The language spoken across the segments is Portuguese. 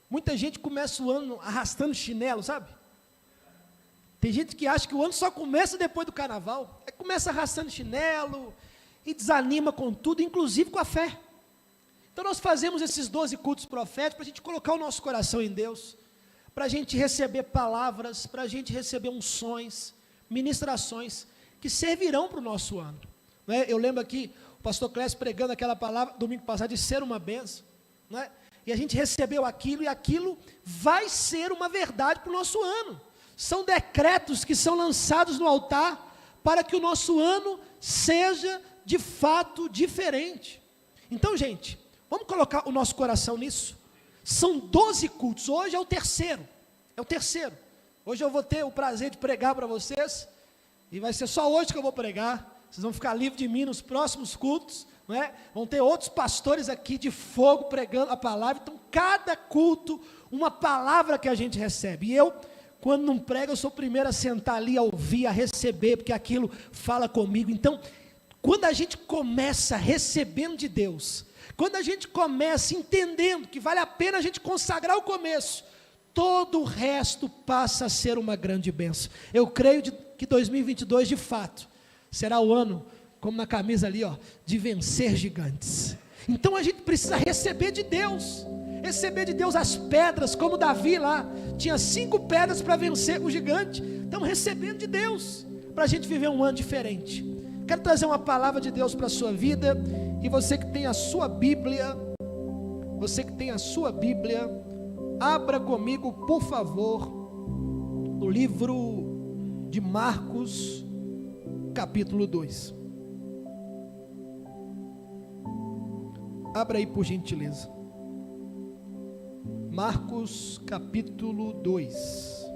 Muita gente começa o ano arrastando chinelo, sabe? Tem gente que acha que o ano só começa depois do carnaval. Aí começa arrastando chinelo e desanima com tudo, inclusive com a fé. Então nós fazemos esses 12 cultos proféticos para a gente colocar o nosso coração em Deus, para a gente receber palavras, para a gente receber unções, ministrações, que servirão para o nosso ano. Não é? Eu lembro aqui, o pastor Clécio pregando aquela palavra, domingo passado, de ser uma bênção. Não é? E a gente recebeu aquilo, e aquilo vai ser uma verdade para o nosso ano. São decretos que são lançados no altar, para que o nosso ano seja, de fato, diferente. Então, gente, vamos colocar o nosso coração nisso? São 12 cultos, hoje é o terceiro. Hoje eu vou ter o prazer de pregar para vocês, e vai ser só hoje que eu vou pregar. Vocês vão ficar livres de mim nos próximos cultos, não é? Vão ter outros pastores aqui de fogo pregando a palavra. Então, cada culto, uma palavra que a gente recebe. E eu, quando não prego, eu sou o primeiro a sentar ali, a ouvir, a receber, porque aquilo fala comigo. Então, quando a gente começa recebendo de Deus, quando a gente começa entendendo que vale a pena a gente consagrar o começo, todo o resto passa a ser uma grande bênção. Eu creio que 2022, de fato, será o ano, como na camisa ali, ó, de vencer gigantes. Então a gente precisa receber de Deus as pedras, como Davi lá, tinha 5 pedras para vencer o gigante. Estamos recebendo de Deus, para a gente viver um ano diferente. Quero trazer uma palavra de Deus para a sua vida, e você que tem a sua Bíblia, abra comigo, por favor, no livro de Marcos, capítulo 2. Abra aí, por gentileza. Marcos, capítulo 2.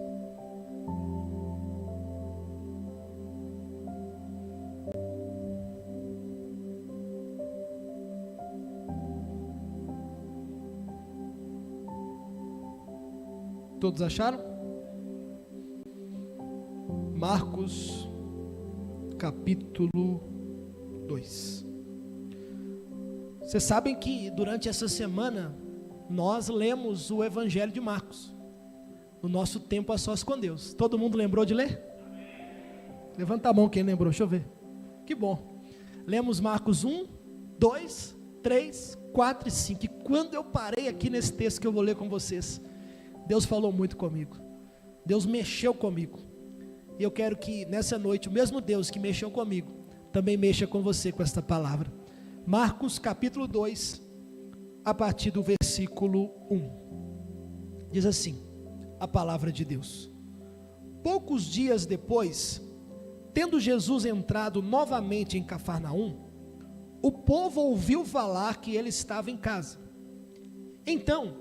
Todos acharam? Marcos, capítulo 2. Vocês sabem que durante essa semana nós lemos o Evangelho de Marcos, no nosso tempo a sós com Deus. Todo mundo lembrou de ler? Levanta a mão quem lembrou, deixa eu ver. Que bom. Lemos Marcos 1, 2, 3, 4 e 5. E quando eu parei aqui nesse texto que eu vou ler com vocês, Deus falou muito comigo. Deus mexeu comigo. E eu quero que nessa noite o mesmo Deus que mexeu comigo também mexa com você com esta palavra. Marcos capítulo 2, a partir do versículo 1. Diz assim a palavra de Deus: Poucos dias depois, tendo Jesus entrado novamente em Cafarnaum, o povo ouviu falar que ele estava em casa. Então,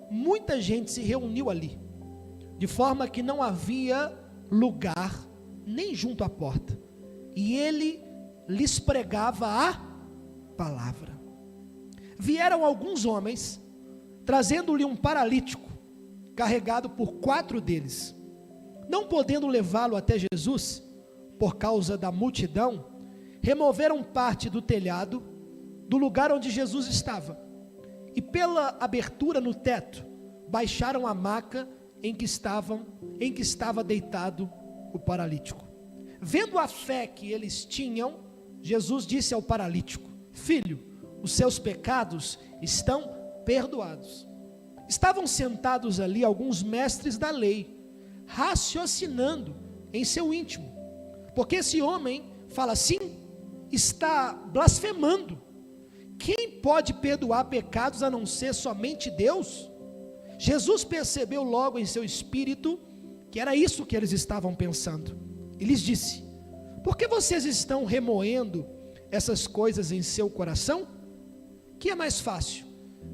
muita gente se reuniu ali, de forma que não havia lugar nem junto à porta, e ele lhes pregava a palavra. Vieram alguns homens, trazendo-lhe um paralítico, carregado por 4 deles. Não podendo levá-lo até Jesus, por causa da multidão, removeram parte do telhado, do lugar onde Jesus estava, e pela abertura no teto, baixaram a maca em que estava deitado o paralítico. Vendo a fé que eles tinham, Jesus disse ao paralítico: Filho, os seus pecados estão perdoados. Estavam sentados ali alguns mestres da lei, raciocinando em seu íntimo: porque esse homem fala assim, está blasfemando. Quem pode perdoar pecados a não ser somente Deus? Jesus percebeu logo em seu espírito que era isso que eles estavam pensando, e lhes disse: por que vocês estão remoendo essas coisas em seu coração? Que é mais fácil,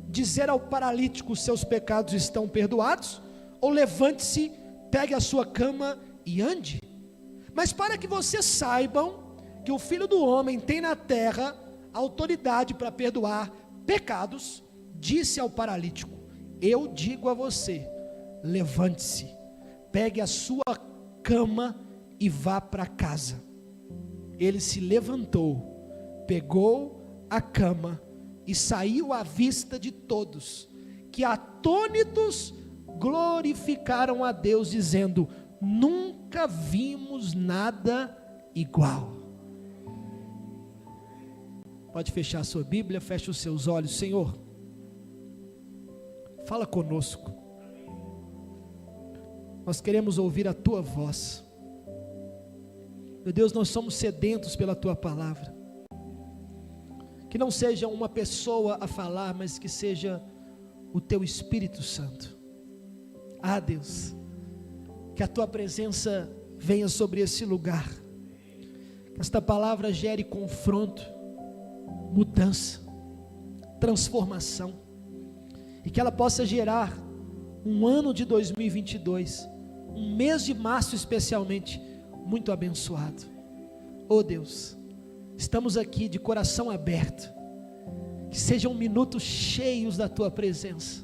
dizer ao paralítico: seus pecados estão perdoados, ou levante-se, pegue a sua cama e ande? Mas para que vocês saibam que o Filho do Homem tem na terra autoridade para perdoar pecados, disse ao paralítico: eu digo a você, levante-se, pegue a sua cama e vá para casa. Ele se levantou, pegou a cama e saiu à vista de todos, que a atônitos, glorificaram a Deus, dizendo: nunca vimos nada igual. Pode fechar a sua Bíblia, feche os seus olhos. Senhor, fala conosco. Nós queremos ouvir a Tua voz. Meu Deus, nós somos sedentos pela Tua palavra. Que não seja uma pessoa a falar, mas que seja o Teu Espírito Santo. Ah, Deus, que a Tua presença venha sobre esse lugar. Que esta palavra gere confronto, mudança, transformação. E que ela possa gerar um ano de 2022, um mês de março especialmente, muito abençoado. Oh Deus, estamos aqui de coração aberto. Que sejam minutos cheios da Tua presença.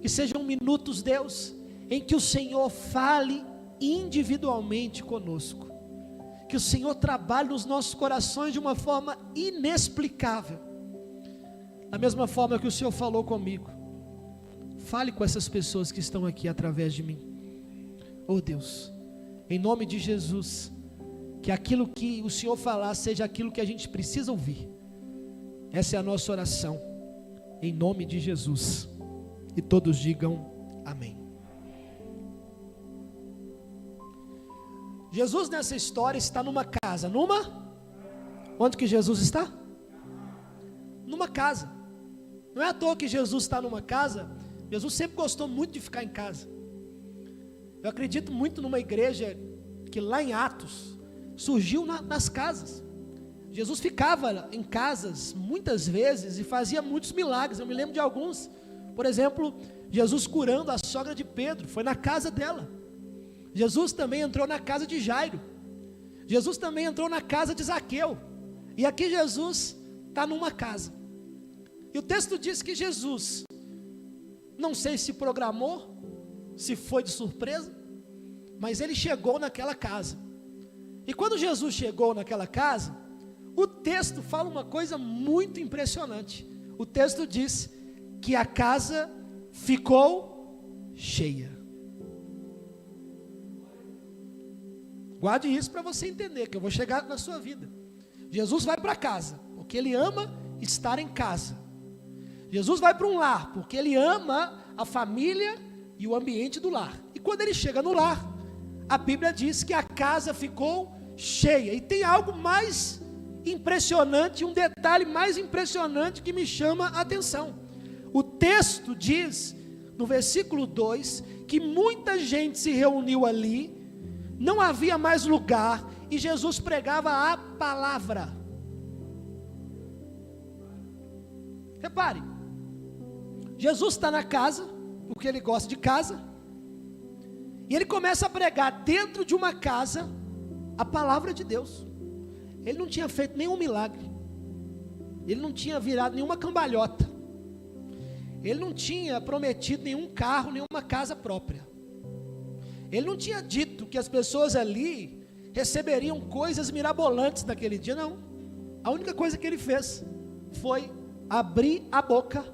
Que sejam minutos, Deus, em que o Senhor fale individualmente conosco. Que o Senhor trabalhe nos nossos corações de uma forma inexplicável. Da mesma forma que o Senhor falou comigo. Fale com essas pessoas que estão aqui através de mim. Oh Deus, em nome de Jesus, que aquilo que o Senhor falar seja aquilo que a gente precisa ouvir. Essa é a nossa oração, em nome de Jesus. E todos digam amém. Jesus nessa história está numa casa. Onde que Jesus está? Numa casa. Não é à toa que Jesus está numa casa. Jesus sempre gostou muito de ficar em casa. Eu acredito muito numa igreja que lá em Atos surgiu nas casas. Jesus ficava em casas muitas vezes e fazia muitos milagres. Eu me lembro de alguns. Por exemplo, Jesus curando a sogra de Pedro, foi na casa dela. Jesus também entrou na casa de Jairo. Jesus também entrou na casa de Zaqueu. E aqui Jesus está numa casa. E o texto diz que Jesus, não sei se programou, se foi de surpresa, mas ele chegou naquela casa. E quando Jesus chegou naquela casa, o texto fala uma coisa muito impressionante. O texto diz que a casa ficou cheia. Guarde isso para você entender, que eu vou chegar na sua vida. Jesus vai para casa, porque Ele ama estar em casa. Jesus vai para um lar, porque Ele ama a família e o ambiente do lar. E quando Ele chega no lar, a Bíblia diz que a casa ficou cheia. E tem algo mais impressionante, um detalhe mais impressionante que me chama a atenção. O texto diz, no versículo 2, que muita gente se reuniu ali, não havia mais lugar, e Jesus pregava a palavra. Repare, Jesus está na casa, porque Ele gosta de casa, e Ele começa a pregar dentro de uma casa, a palavra de Deus. Ele não tinha feito nenhum milagre, Ele não tinha virado nenhuma cambalhota, Ele não tinha prometido nenhum carro, nenhuma casa própria. Ele não tinha dito que as pessoas ali receberiam coisas mirabolantes naquele dia, não. A única coisa que Ele fez foi abrir a boca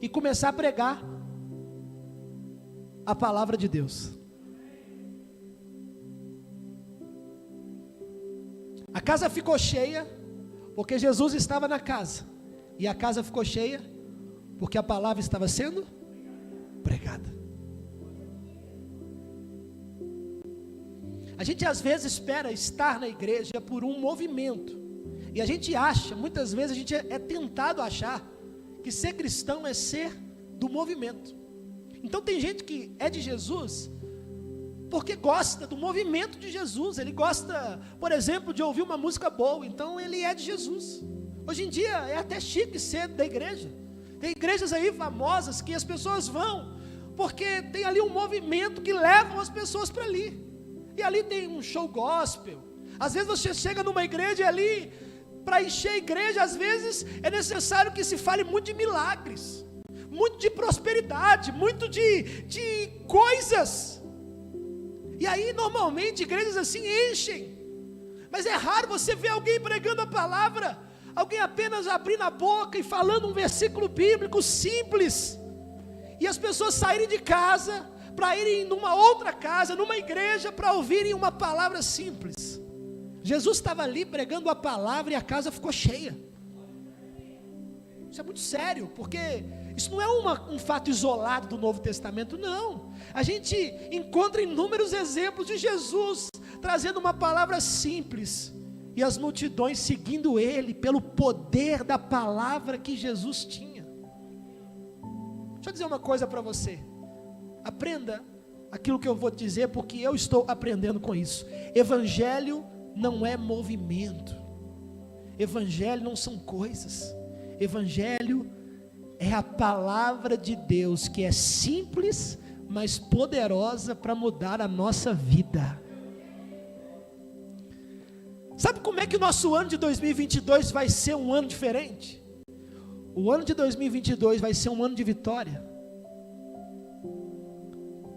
e começar a pregar a palavra de Deus. A casa ficou cheia porque Jesus estava na casa, e a casa ficou cheia porque a palavra estava sendo pregada. A gente às vezes espera estar na igreja por um movimento, e a gente acha, muitas vezes a gente é tentado a achar que ser cristão é ser do movimento. Então tem gente que é de Jesus porque gosta do movimento de Jesus. Ele gosta, por exemplo, de ouvir uma música boa, então ele é de Jesus. Hoje em dia é até chique ser da igreja. Tem igrejas aí famosas que as pessoas vão porque tem ali um movimento que leva as pessoas para ali. E ali tem um show gospel. Às vezes você chega numa igreja e ali, para encher a igreja, às vezes é necessário que se fale muito de milagres, muito de prosperidade, muito de coisas. E aí normalmente igrejas assim enchem. Mas é raro você ver alguém pregando a palavra, alguém apenas abrindo a boca e falando um versículo bíblico simples. e as pessoas saírem de casa para irem numa outra casa, numa igreja, para ouvirem uma palavra simples. Jesus estava ali pregando a palavra e a casa ficou cheia. Isso é muito sério, porque isso não é um fato isolado do Novo Testamento, não. A gente encontra inúmeros exemplos de Jesus trazendo uma palavra simples e as multidões seguindo ele pelo poder da palavra que Jesus tinha. Deixa eu dizer uma coisa para você. Aprenda aquilo que eu vou te dizer, porque eu estou aprendendo com isso. Evangelho não é movimento. Evangelho não são coisas. Evangelho é a palavra de Deus, que é simples, mas poderosa para mudar a nossa vida. Sabe como é que o nosso ano de 2022 vai ser um ano diferente? O ano de 2022 vai ser um ano de vitória,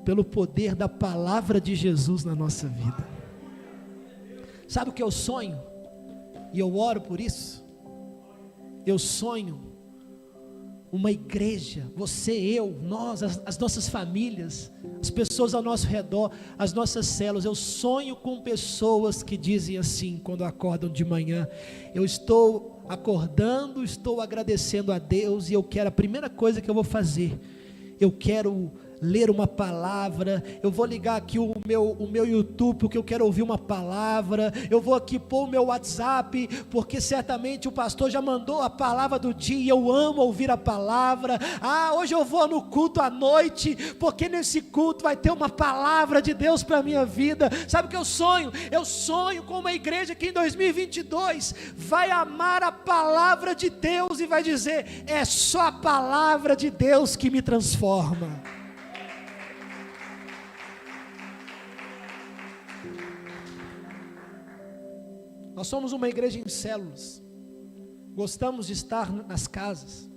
pelo poder da palavra de Jesus na nossa vida. Sabe o que eu sonho? E eu oro por isso. Eu sonho uma igreja, você, eu, nós, as nossas famílias, as pessoas ao nosso redor, as nossas células. Eu sonho com pessoas que dizem assim, quando acordam de manhã: eu estou acordando, estou agradecendo a Deus, e eu quero, a primeira coisa que eu vou fazer, eu quero ler uma palavra. Eu vou ligar aqui o meu YouTube, porque eu quero ouvir uma palavra. Eu vou aqui pôr o meu WhatsApp, porque certamente o pastor já mandou a palavra do dia, e eu amo ouvir a palavra. Hoje eu vou no culto à noite, porque nesse culto vai ter uma palavra de Deus para a minha vida. Sabe o que eu sonho? Eu sonho com uma igreja que em 2022 vai amar a palavra de Deus e vai dizer: é só a palavra de Deus que me transforma. Nós somos uma igreja em células, gostamos de estar nas casas,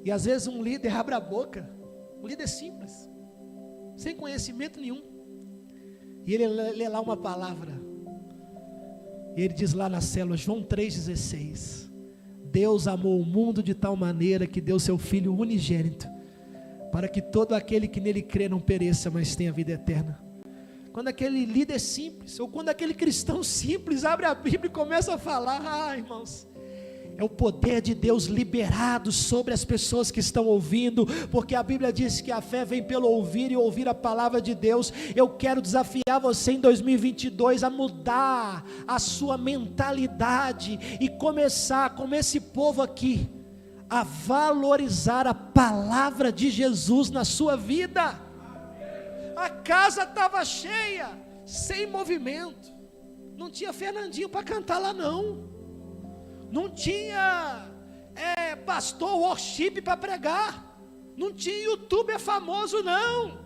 e às vezes um líder abre a boca, um líder simples, sem conhecimento nenhum, e ele lê lá uma palavra, e ele diz lá na célula, João 3,16, Deus amou o mundo de tal maneira que deu seu Filho unigênito, para que todo aquele que nele crê não pereça, mas tenha vida eterna. Quando aquele líder simples, ou quando aquele cristão simples abre a Bíblia e começa a falar, irmãos, é o poder de Deus liberado sobre as pessoas que estão ouvindo, porque a Bíblia diz que a fé vem pelo ouvir, e ouvir a palavra de Deus. Eu quero desafiar você em 2022 a mudar a sua mentalidade e começar, como esse povo aqui, a valorizar a palavra de Jesus na sua vida. A casa estava cheia, sem movimento, não tinha Fernandinho para cantar lá não tinha pastor worship para pregar, não tinha youtuber famoso não,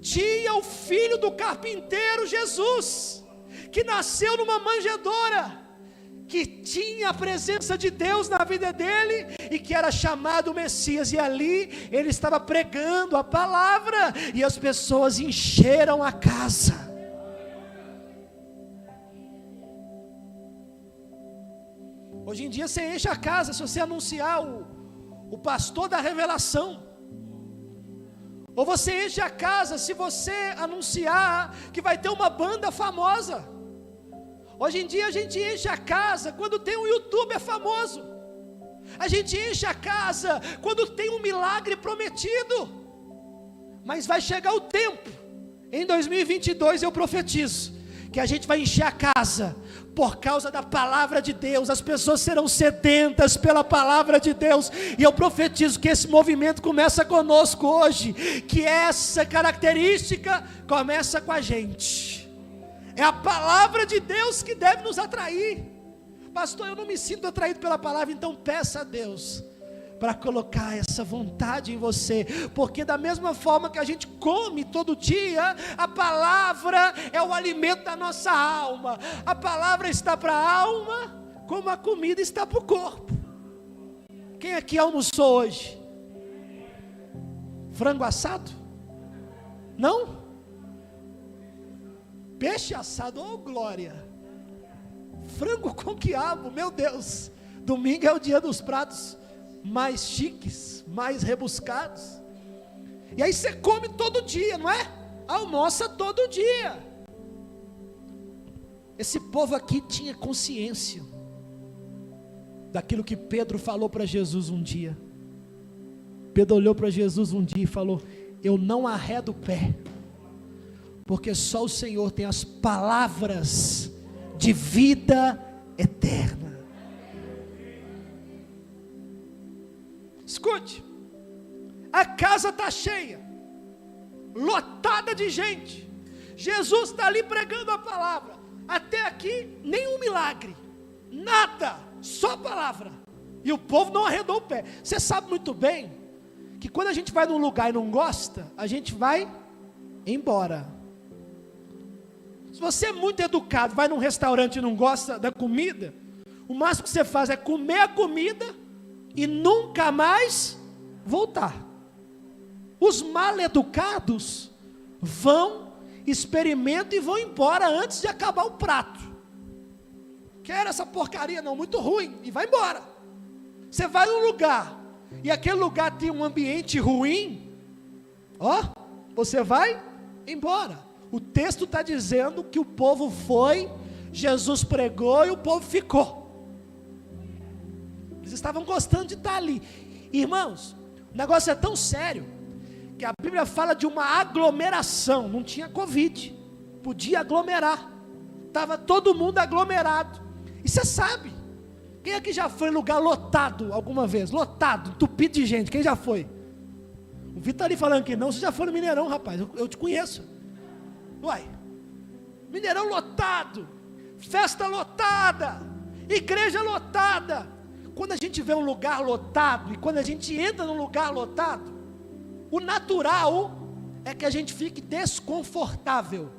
tinha o filho do carpinteiro Jesus, que nasceu numa manjedoura, que tinha a presença de Deus na vida dele, e que era chamado Messias, e ali ele estava pregando a palavra, e as pessoas encheram a casa. Hoje em dia você enche a casa se você anunciar o pastor da revelação, ou você enche a casa se você anunciar que vai ter uma banda famosa. Hoje em dia a gente enche a casa quando tem um youtuber famoso, a gente enche a casa quando tem um milagre prometido, mas vai chegar o tempo, em 2022 eu profetizo, que a gente vai encher a casa, por causa da palavra de Deus, as pessoas serão sedentas pela palavra de Deus, e eu profetizo que esse movimento começa conosco hoje, que essa característica começa com a gente. É a palavra de Deus que deve nos atrair. Pastor, eu não me sinto atraído pela palavra, então peça a Deus para colocar essa vontade em você, porque da mesma forma que a gente come todo dia, a palavra é o alimento da nossa alma. A palavra está para a alma, como a comida está para o corpo. Quem aqui almoçou hoje? Frango assado? Não? Peixe assado, oh glória, frango com quiabo, meu Deus, domingo é o dia dos pratos mais chiques, mais rebuscados. E aí você come todo dia, não é? Almoça todo dia. Esse povo aqui tinha consciência daquilo que Pedro falou para Jesus um dia. Pedro olhou para Jesus um dia e falou: eu não arredo o pé, porque só o Senhor tem as palavras de vida eterna. Escute, a casa está cheia, lotada de gente, Jesus está ali pregando a palavra, até aqui nenhum milagre, nada, só palavra, e o povo não arredou o pé. Você sabe muito bem, que quando a gente vai num lugar e não gosta, a gente vai embora. Se você é muito educado, vai num restaurante e não gosta da comida, o máximo que você faz é comer a comida e nunca mais voltar. Os mal educados vão, experimentam e vão embora antes de acabar o prato. Quero essa porcaria não, muito ruim, e vai embora. Você vai num lugar e aquele lugar tem um ambiente ruim, você vai embora. O texto está dizendo que o povo foi, Jesus pregou e o povo ficou. Eles estavam gostando de estar ali. Irmãos, o negócio é tão sério, que a Bíblia fala de uma aglomeração. Não tinha Covid, podia aglomerar, estava todo mundo aglomerado. E você sabe, quem aqui já foi em lugar lotado alguma vez? Lotado, entupido de gente, quem já foi? O Vitor está ali falando que não, você já foi no Mineirão, rapaz, eu te conheço. Uai, Mineirão lotado, festa lotada, igreja lotada. Quando a gente vê um lugar lotado, e quando a gente entra num lugar lotado, o natural é que a gente fique desconfortável,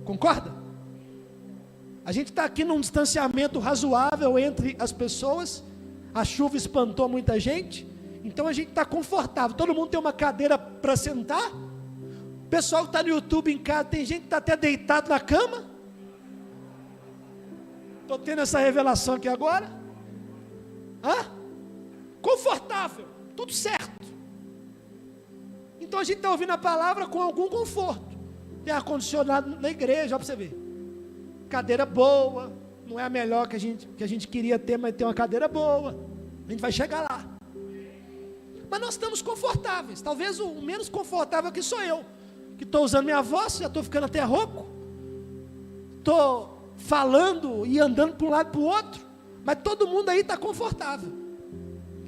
concorda? A gente está aqui num distanciamento razoável entre as pessoas, a chuva espantou muita gente, então a gente está confortável, todo mundo tem uma cadeira para sentar. O pessoal que está no YouTube em casa, tem gente que está até deitado na cama. Estou tendo essa revelação aqui agora. Confortável, tudo certo. Então a gente está ouvindo a palavra com algum conforto. Tem ar-condicionado na igreja, olha para você ver. Cadeira boa, não é a melhor que a gente queria ter, mas tem uma cadeira boa. A gente vai chegar lá. Mas nós estamos confortáveis. Talvez o menos confortável aqui sou eu, que estou usando minha voz, já estou ficando até rouco, estou falando e andando para um lado e para o outro, mas todo mundo aí está confortável.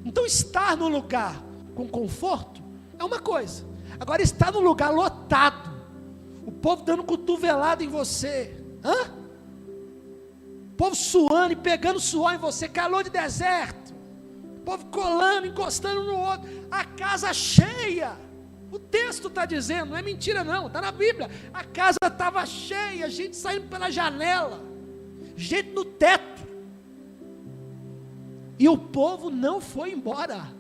Então estar no lugar com conforto é uma coisa, agora estar no lugar lotado, o povo dando cotovelada em você, o povo suando e pegando suor em você, calor de deserto, o povo colando, encostando um no outro, a casa cheia. O texto está dizendo, não é mentira não, está na Bíblia, a casa estava cheia, gente saindo pela janela, gente no teto, e o povo não foi embora.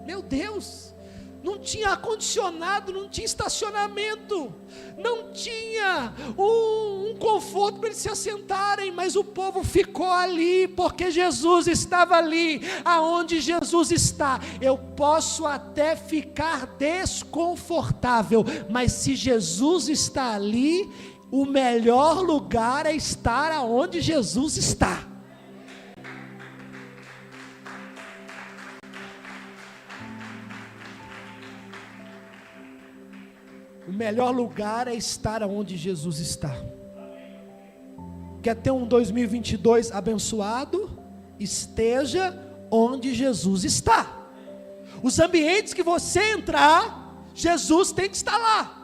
Meu Deus, não tinha ar-condicionado, não tinha estacionamento, não tinha um conforto para eles se assentarem, mas o povo ficou ali, porque Jesus estava ali. Aonde Jesus está, eu posso até ficar desconfortável, mas se Jesus está ali, o melhor lugar é estar aonde Jesus está. O melhor lugar é estar onde Jesus está. Quer ter um 2022 abençoado? Esteja onde Jesus está. Os ambientes que você entrar, Jesus tem que estar lá.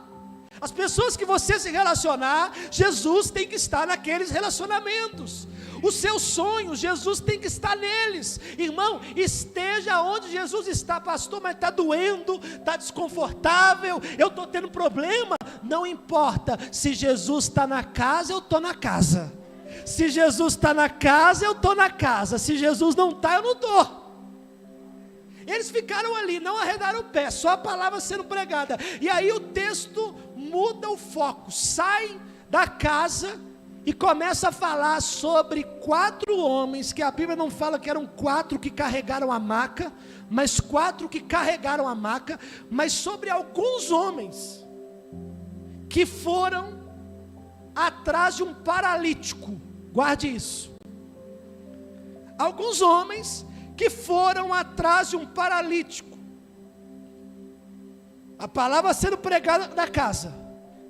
As pessoas que você se relacionar, Jesus tem que estar naqueles relacionamentos. Os seus sonhos, Jesus tem que estar neles. Irmão, esteja onde Jesus está. Pastor, mas está doendo, está desconfortável, eu estou tendo problema. Não importa, se Jesus está na casa, eu estou na casa. Se Jesus está na casa, eu estou na casa. Se Jesus não está, eu não estou. Eles ficaram ali, não arredaram o pé, só a palavra sendo pregada. E aí o texto muda o foco, sai da casa e começa a falar sobre 4 homens, que a Bíblia não fala que eram 4 que carregaram a maca, mas 4 que carregaram a maca, mas sobre alguns homens que foram atrás de um paralítico. Guarde isso. Alguns homens que foram atrás de um paralítico. A palavra sendo pregada na casa.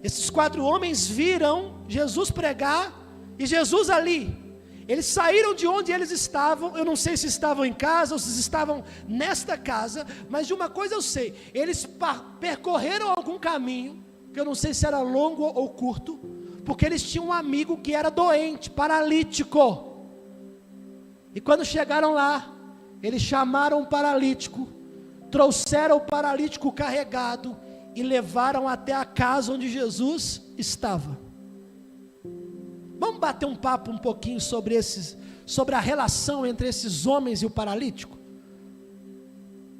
Esses 4 homens viram Jesus pregar e Jesus ali. Eles saíram de onde eles estavam. Eu não sei se estavam em casa ou se estavam nesta casa, mas de uma coisa eu sei: eles percorreram algum caminho, que eu não sei se era longo ou curto, porque eles tinham um amigo que era doente, paralítico. E quando chegaram lá, eles chamaram o paralítico, trouxeram o paralítico carregado e levaram até a casa onde Jesus estava. Vamos bater um papo um pouquinho sobre a relação entre esses homens e o paralítico?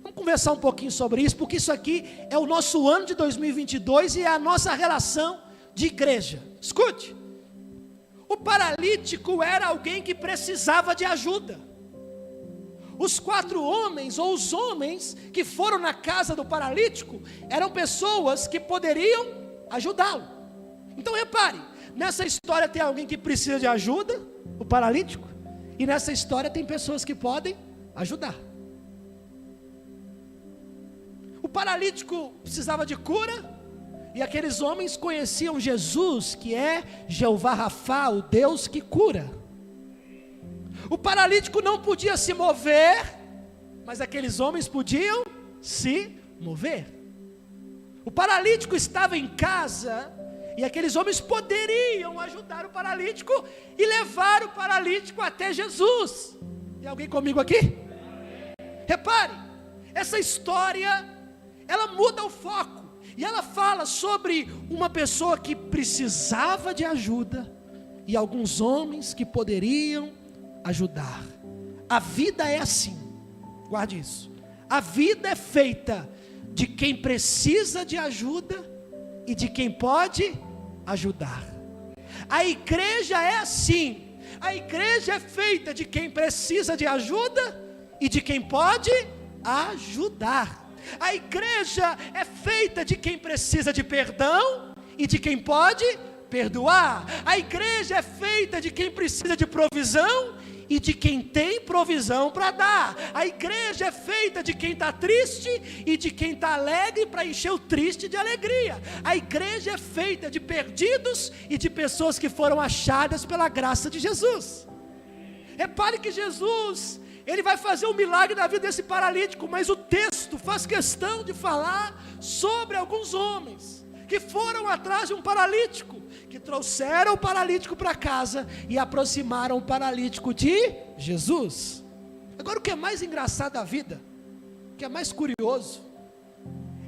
Vamos conversar um pouquinho sobre isso, porque isso aqui é o nosso ano de 2022 e é a nossa relação de igreja. Escute, o paralítico era alguém que precisava de ajuda. Os 4 homens, ou os homens que foram na casa do paralítico, eram pessoas que poderiam ajudá-lo. Então repare, nessa história tem alguém que precisa de ajuda, o paralítico, e nessa história tem pessoas que podem ajudar. O paralítico precisava de cura, e aqueles homens conheciam Jesus, que é Jeová Rafá, o Deus que cura. O paralítico não podia se mover, mas aqueles homens podiam se mover. O paralítico estava em casa, e aqueles homens poderiam ajudar o paralítico e levar o paralítico até Jesus. Tem alguém comigo aqui? Repare, essa história, ela muda o foco. E ela fala sobre uma pessoa que precisava de ajuda e alguns homens que poderiam ajudar. A vida é assim, guarde isso. A vida é feita de quem precisa de ajuda e de quem pode ajudar. A igreja é assim. A igreja é feita de quem precisa de ajuda e de quem pode ajudar. A igreja é feita de quem precisa de perdão e de quem pode perdoar. A igreja é feita de quem precisa de provisão e de quem tem provisão para dar. A igreja é feita de quem está triste e de quem está alegre para encher o triste de alegria. A igreja é feita de perdidos e de pessoas que foram achadas pela graça de Jesus. Repare que Jesus, ele vai fazer um milagre na vida desse paralítico, mas o texto faz questão de falar sobre alguns homens que foram atrás de um paralítico, que trouxeram o paralítico para casa e aproximaram o paralítico de Jesus. Agora, o que é mais engraçado da vida, o que é mais curioso,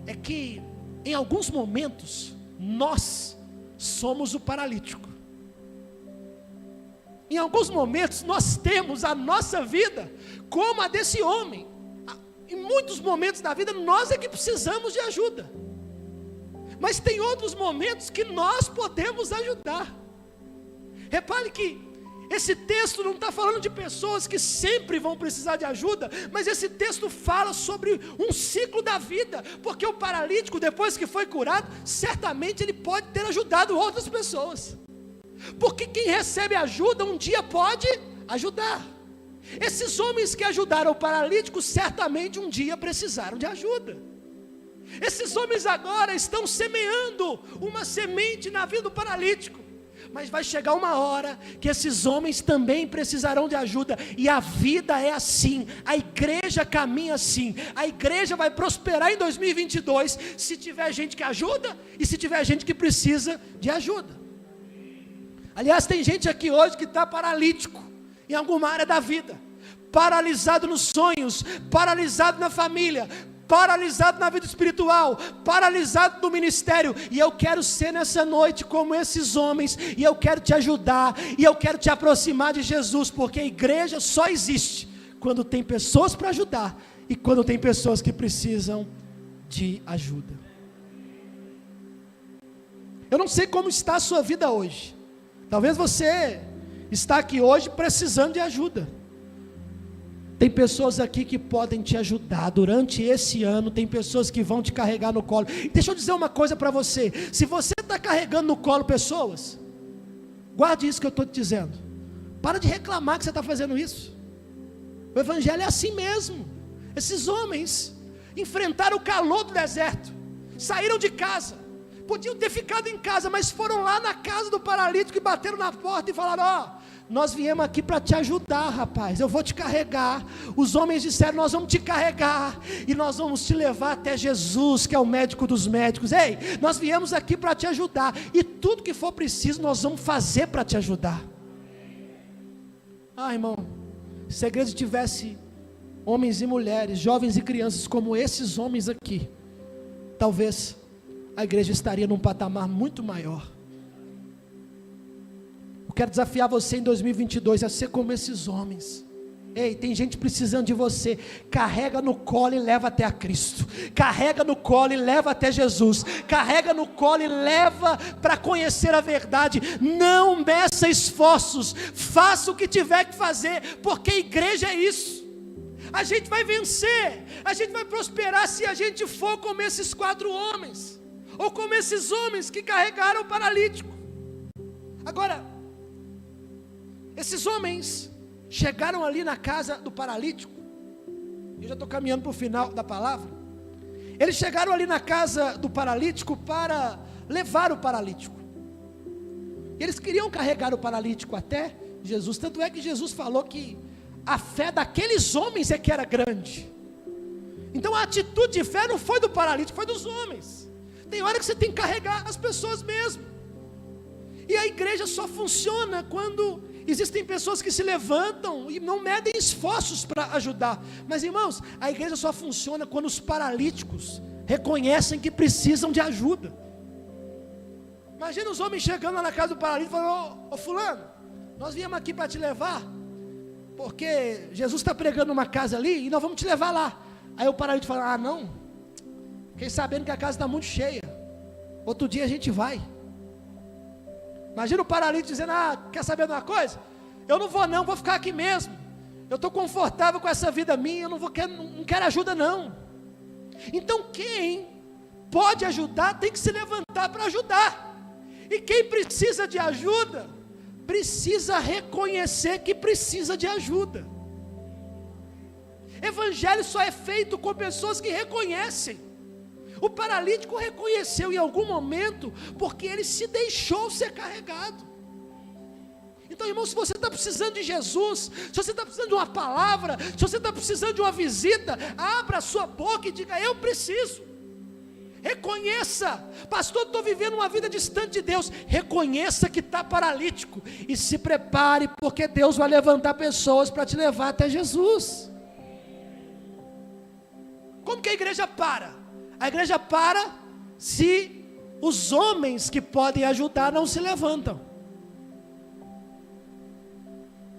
é que em alguns momentos nós somos o paralítico. Em alguns momentos nós temos a nossa vida como a desse homem. Em muitos momentos da vida nós é que precisamos de ajuda, mas tem outros momentos que nós podemos ajudar. Repare que esse texto não está falando de pessoas que sempre vão precisar de ajuda, mas esse texto fala sobre um ciclo da vida, porque o paralítico, depois que foi curado, certamente ele pode ter ajudado outras pessoas, porque quem recebe ajuda um dia pode ajudar. Esses homens que ajudaram o paralítico certamente um dia precisaram de ajuda. Esses homens agora estão semeando uma semente na vida do paralítico, mas vai chegar uma hora que esses homens também precisarão de ajuda. E a vida é assim, a igreja caminha assim. A igreja vai prosperar em 2022 se tiver gente que ajuda e se tiver gente que precisa de ajuda. Aliás, tem gente aqui hoje que está paralítico em alguma área da vida, paralisado nos sonhos, paralisado na família, paralisado na vida espiritual, paralisado no ministério, e eu quero ser nessa noite como esses homens, e eu quero te ajudar, e eu quero te aproximar de Jesus, porque a igreja só existe quando tem pessoas para ajudar, e quando tem pessoas que precisam de ajuda. Eu não sei como está a sua vida hoje, Talvez você está aqui hoje precisando de ajuda. Tem pessoas aqui que podem te ajudar durante esse ano. Tem pessoas que vão te carregar no colo. Deixa eu dizer uma coisa para você: se você está carregando no colo pessoas, guarde isso que eu estou te dizendo. Para de reclamar que você está fazendo isso. O evangelho é assim mesmo. Esses homens enfrentaram o calor do deserto, saíram de casa, podiam ter ficado em casa, mas foram lá na casa do paralítico e bateram na porta e falaram: ó, nós viemos aqui para te ajudar, rapaz, eu vou te carregar. Os homens disseram: nós vamos te carregar e nós vamos te levar até Jesus, que é o médico dos médicos. Ei, nós viemos aqui para te ajudar, e tudo que for preciso nós vamos fazer para te ajudar. Ah, irmão, se a igreja tivesse homens e mulheres, jovens e crianças como esses homens aqui, talvez a igreja estaria num patamar muito maior. Eu quero desafiar você em 2022 a ser como esses homens. Ei, tem gente precisando de você. Carrega no colo e leva até a Cristo. Carrega no colo e leva até Jesus. Carrega no colo e leva para conhecer a verdade. Não meça esforços, faça o que tiver que fazer, porque a igreja é isso. A gente vai vencer, a gente vai prosperar se a gente for como esses 4 homens, ou como esses homens que carregaram o paralítico. Agora, esses homens chegaram ali na casa do paralítico. Eu já estou caminhando para o final da palavra. Eles chegaram ali na casa do paralítico para levar o paralítico. Eles queriam carregar o paralítico até Jesus, tanto é que Jesus falou que a fé daqueles homens é que era grande. Então a atitude de fé não foi do paralítico, foi dos homens. Tem hora que você tem que carregar as pessoas mesmo. E a igreja só funciona quando existem pessoas que se levantam e não medem esforços para ajudar. Mas irmãos, a igreja só funciona quando os paralíticos reconhecem que precisam de ajuda. Imagina os homens chegando lá na casa do paralítico e falando: ô fulano, nós viemos aqui para te levar, porque Jesus está pregando uma casa ali e nós vamos te levar lá. Aí o paralítico fala: ah não, fiquei sabendo que a casa está muito cheia, outro dia a gente vai. Imagina o paralítico dizendo: ah, quer saber de uma coisa? Eu não vou não, vou ficar aqui mesmo, eu estou confortável com essa vida minha, eu não quero ajuda não. Então quem pode ajudar tem que se levantar para ajudar. E quem precisa de ajuda precisa reconhecer que precisa de ajuda. Evangelho só é feito com pessoas que reconhecem. O paralítico reconheceu em algum momento, porque ele se deixou ser carregado. Então, irmão, se você está precisando de Jesus, se você está precisando de uma palavra, se você está precisando de uma visita, abra a sua boca e diga: eu preciso. Reconheça: pastor, estou vivendo uma vida distante de Deus. Reconheça que está paralítico e se prepare, porque Deus vai levantar pessoas para te levar até Jesus. Como que a igreja para? A igreja para se os homens que podem ajudar não se levantam.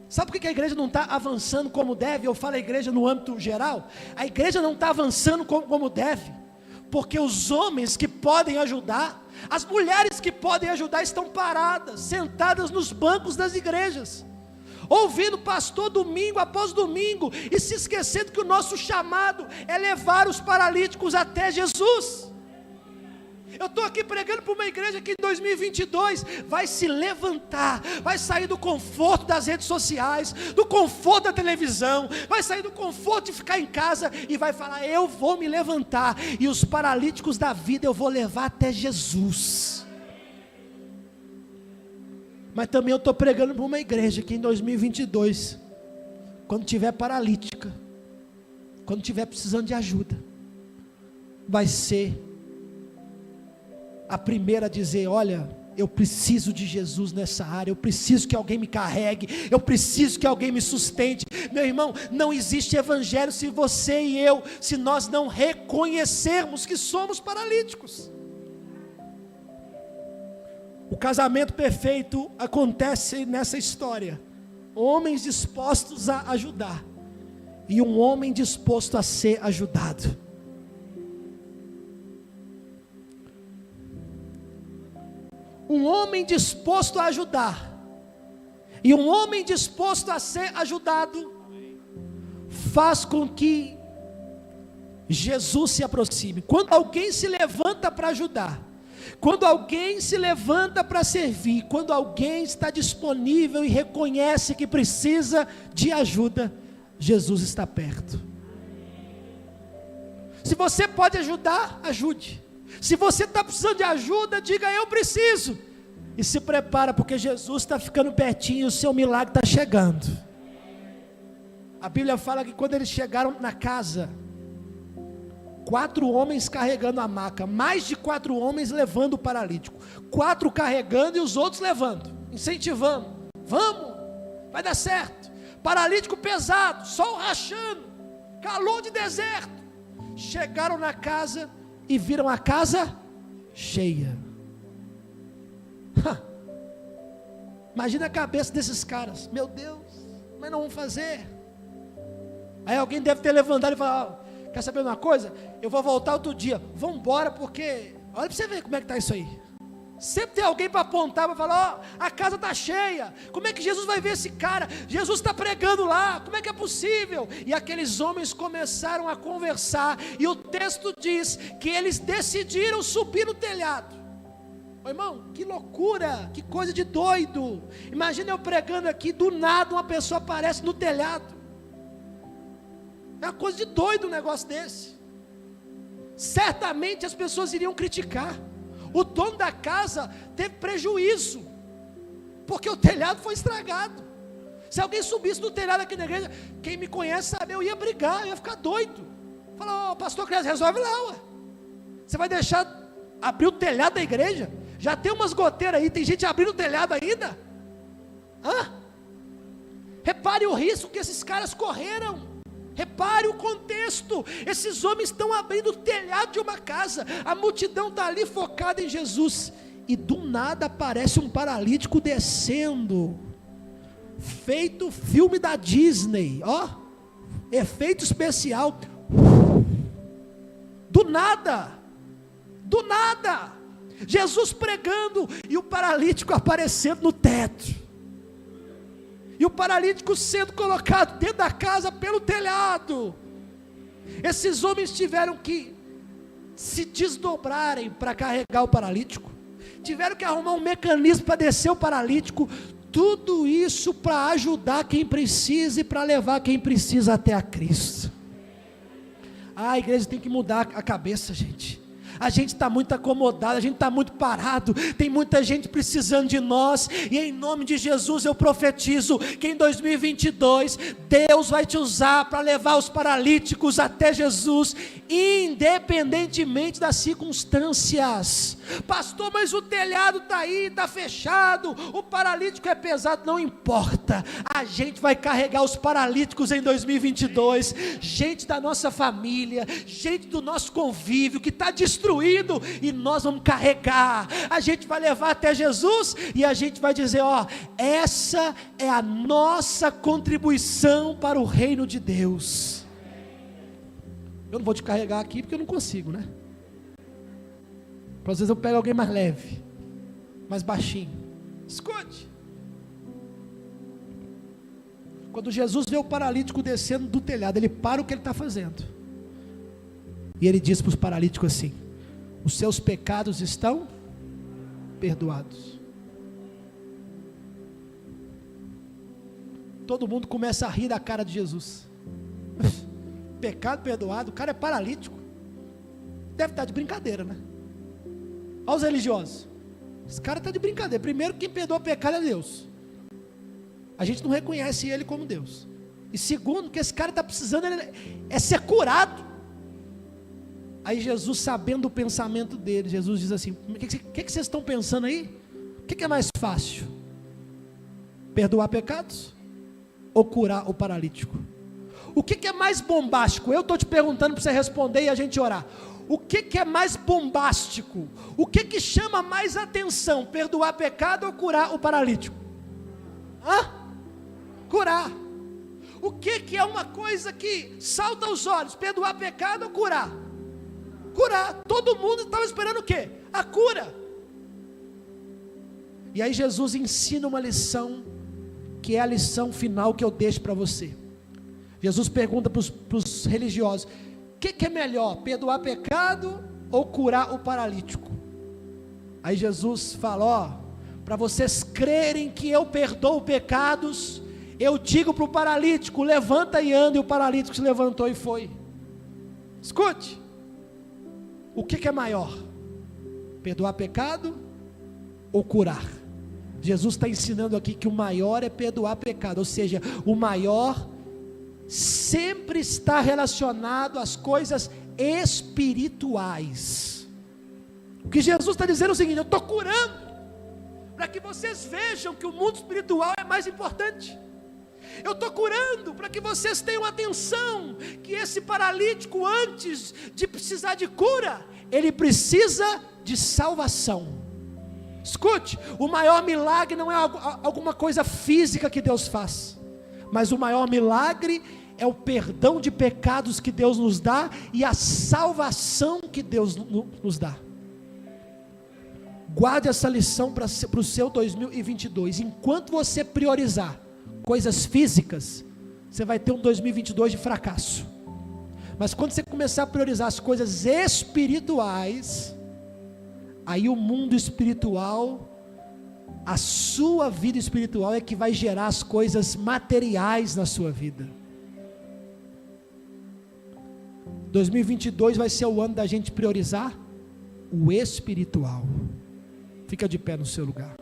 Sabe por que a igreja não está avançando como deve? Eu falo a igreja no âmbito geral. A igreja não está avançando como deve, porque os homens que podem ajudar, as mulheres que podem ajudar, estão paradas, sentadas nos bancos das igrejas, ouvindo pastor domingo após domingo, e se esquecendo que o nosso chamado é levar os paralíticos até Jesus. Eu estou aqui pregando para uma igreja que em 2022 vai se levantar, vai sair do conforto das redes sociais, do conforto da televisão, vai sair do conforto de ficar em casa e vai falar: eu vou me levantar e os paralíticos da vida eu vou levar até Jesus. Mas também eu estou pregando para uma igreja que em 2022, quando tiver paralítica, quando tiver precisando de ajuda, vai ser a primeira a dizer: olha, eu preciso de Jesus nessa área, eu preciso que alguém me carregue, eu preciso que alguém me sustente. Meu irmão, não existe evangelho se você e eu, se nós não reconhecermos que somos paralíticos. O casamento perfeito acontece nessa história: homens dispostos a ajudar e um homem disposto a ser ajudado. Um homem disposto a ajudar E um homem disposto a ser ajudado faz com que Jesus se aproxime. Quando alguém se levanta para ajudar, quando alguém se levanta para servir, quando alguém está disponível e reconhece que precisa de ajuda, Jesus está perto. Se você pode ajudar, ajude. Se você está precisando de ajuda, diga: eu preciso. E se prepara, porque Jesus está ficando pertinho e o seu milagre está chegando. A Bíblia fala que quando eles chegaram na casa, 4 homens carregando a maca, mais de 4 homens levando o paralítico, 4 carregando e os outros levando, incentivando: vamos, vai dar certo. Paralítico pesado, sol rachando, calor de deserto. Chegaram na casa e viram a casa cheia. Imagina a cabeça desses caras: meu Deus, mas não vamos fazer. Aí alguém deve ter levantado e falado: quer saber uma coisa? Eu vou voltar outro dia, vamos embora, porque olha para você ver como é que está isso aí. Sempre tem alguém para apontar, para falar: ó, a casa está cheia, como é que Jesus vai ver esse cara? Jesus está pregando lá, como é que é possível? E aqueles homens começaram a conversar, e o texto diz que eles decidiram subir no telhado. Ô irmão, que loucura, que coisa de doido. Imagina eu pregando aqui, do nada uma pessoa aparece no telhado. É uma coisa de doido um negócio desse. Certamente as pessoas iriam criticar. O dono da casa teve prejuízo, porque o telhado foi estragado. Se alguém subisse no telhado aqui na igreja, quem me conhece sabe, eu ia brigar, eu ia ficar doido. Falar: ô pastor Cresce, resolve lá, ué. Você vai deixar abrir o telhado da igreja? Já tem umas goteiras aí, tem gente abrindo o telhado ainda. Repare o risco que esses caras correram. Repare o contexto. Esses homens estão abrindo o telhado de uma casa, a multidão está ali focada em Jesus, e do nada aparece um paralítico descendo, feito filme da Disney, ó, efeito especial, do nada, Jesus pregando, e o paralítico aparecendo no teto, e o paralítico sendo colocado dentro da casa pelo telhado. Esses homens tiveram que se desdobrarem para carregar o paralítico, tiveram que arrumar um mecanismo para descer o paralítico, tudo isso para ajudar quem precisa e para levar quem precisa até a Cristo. A igreja tem que mudar a cabeça, gente. A gente está muito acomodado, a gente está muito parado, tem muita gente precisando de nós, e em nome de Jesus eu profetizo que em 2022, Deus vai te usar para levar os paralíticos até Jesus, independentemente das circunstâncias. Pastor, mas o telhado está aí, está fechado, o paralítico é pesado, não importa, a gente vai carregar os paralíticos em 2022, gente da nossa família, gente do nosso convívio, que está destruído, e nós vamos carregar, a gente vai levar até Jesus, e a gente vai dizer: ó, essa é a nossa contribuição para o reino de Deus. Eu não vou te carregar aqui, porque eu não consigo, né? Às vezes eu pego alguém mais leve, mais baixinho. Escute, quando Jesus vê o paralítico descendo do telhado, ele para o que ele está fazendo, e ele diz para os paralíticos assim: os seus pecados estão perdoados. Todo mundo começa a rir da cara de Jesus. Pecado perdoado, o cara é paralítico, deve estar de brincadeira, né? Olha os religiosos, esse cara está de brincadeira. Primeiro, quem perdoa o pecado é Deus, a gente não reconhece ele como Deus, e segundo, o que esse cara está precisando é ser curado. Aí Jesus, sabendo o pensamento dele, Jesus diz assim: o que vocês estão pensando aí? O que é mais fácil? Perdoar pecados ou curar o paralítico? O que é mais bombástico? Eu estou te perguntando para você responder e a gente orar. O que é mais bombástico? O que chama mais atenção? Perdoar pecado ou curar o paralítico? Curar. O que é uma coisa que salta aos olhos? Perdoar pecado ou curar? Curar. Todo mundo estava esperando o quê? A cura. E aí Jesus ensina uma lição que é a lição final que eu deixo para você. Jesus pergunta para os religiosos: o que é melhor, perdoar pecado ou curar o paralítico? Aí Jesus fala: ó, para vocês crerem que eu perdoo pecados, eu digo para o paralítico: levanta e anda, e o paralítico se levantou e foi. Escute, o que é maior, perdoar pecado ou curar? Jesus está ensinando aqui que o maior é perdoar pecado, ou seja, o maior sempre está relacionado às coisas espirituais. O que Jesus está dizendo é o seguinte: eu estou curando, para que vocês vejam que o mundo espiritual é mais importante. Eu estou curando para que vocês tenham atenção, que esse paralítico, antes de precisar de cura, ele precisa de salvação. Escute, o maior milagre não é alguma coisa física que Deus faz, mas o maior milagre é o perdão de pecados que Deus nos dá e a salvação que Deus nos dá. Guarde essa lição para o seu 2022. Enquanto você priorizar coisas físicas, você vai ter um 2022 de fracasso. Mas quando você começar a priorizar as coisas espirituais, aí o mundo espiritual, a sua vida espiritual é que vai gerar as coisas materiais na sua vida. 2022 vai ser o ano da gente priorizar o espiritual. Fica de pé no seu lugar.